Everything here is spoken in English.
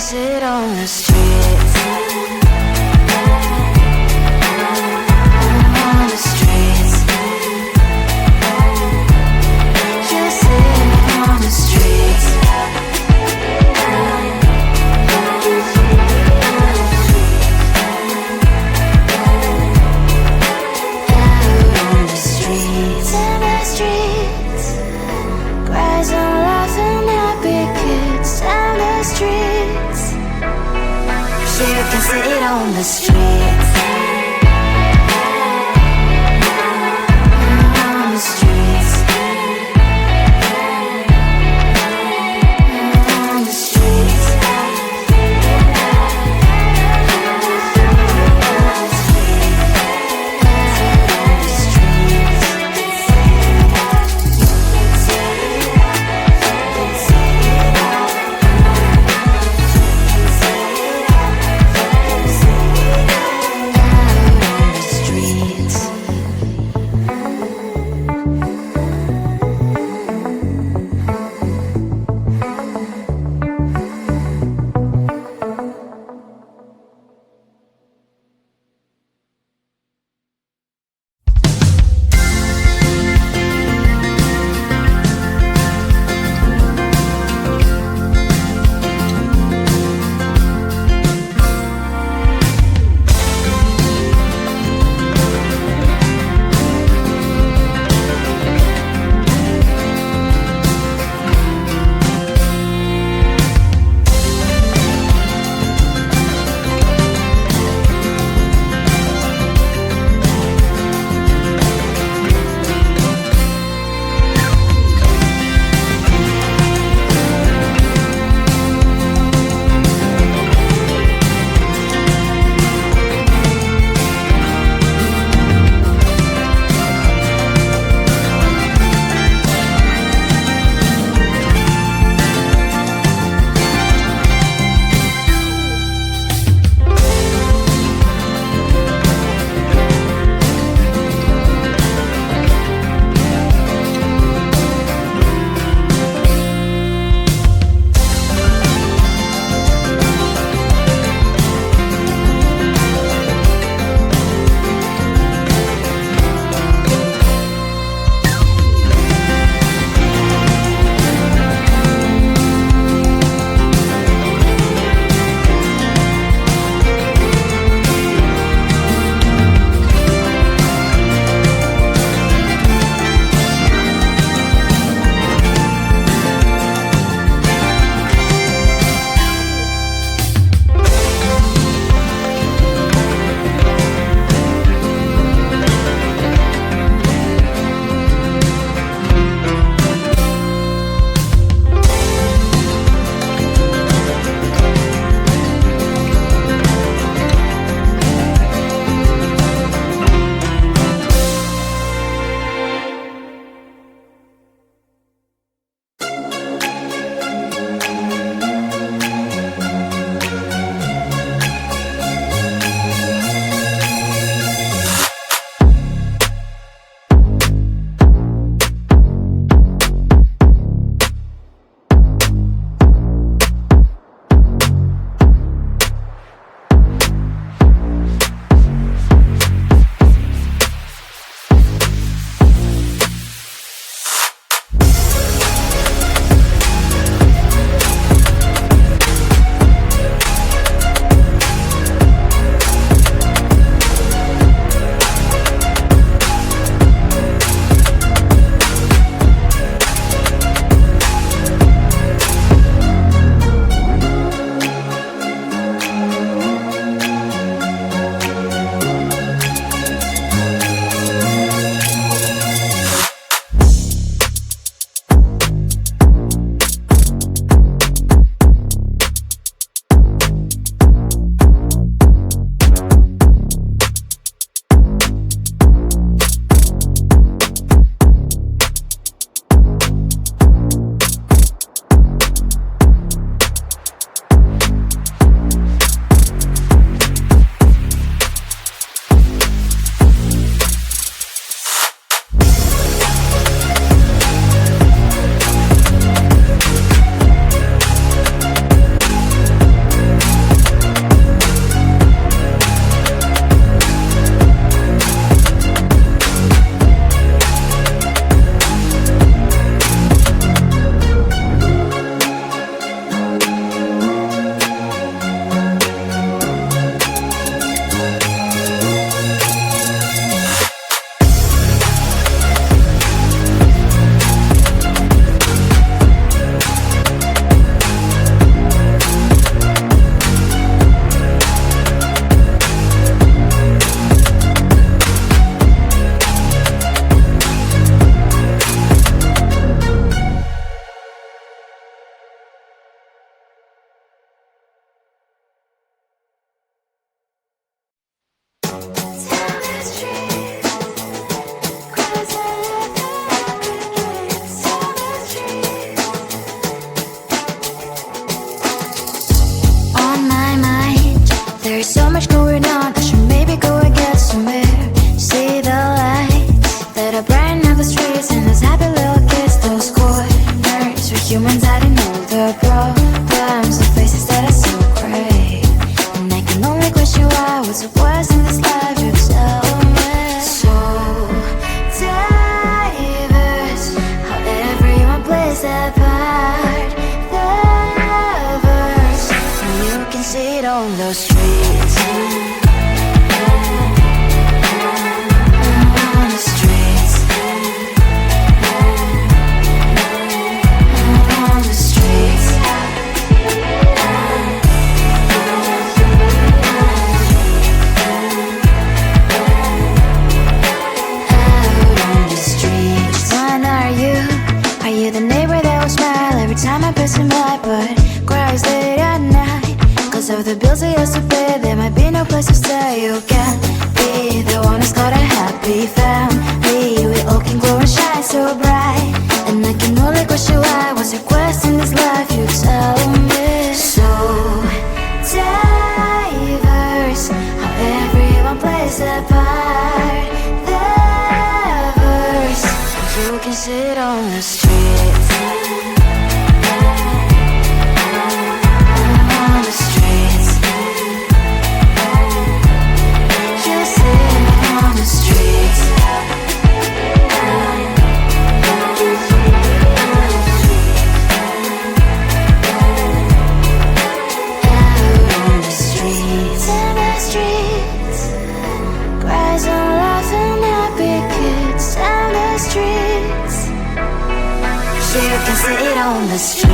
sit on the streets. On the streets. You sit on the streets. Out on the streets. In the streets. Cries and laughing happy kids. And the streets. You can sit on the streets. On the streets. On the streets. forgetting all the problems, the faces that are so gray. And I can only question why, what's the worst in this life, you tell me. So diverse, how everyone plays their part. The verse, and you can see it on the streets. On the streets. On the streets. Out on the streets. When are you? Are you the neighbor that will smile every time I pass him by, but cries late at night? Cause of the bills I used to pay, there might be no place to stay. You can't be the one who's got a happy family. We all can glow and shine so bright. And I can only question why, what's your quest in this life, you tell me. So diverse, how everyone plays their part. The verse, you can see it on the streets. On the streets. You see it on the streets. Out on the streets. In the streets. Cries and laughing happy kids. Down the streets. You can see it on the streets.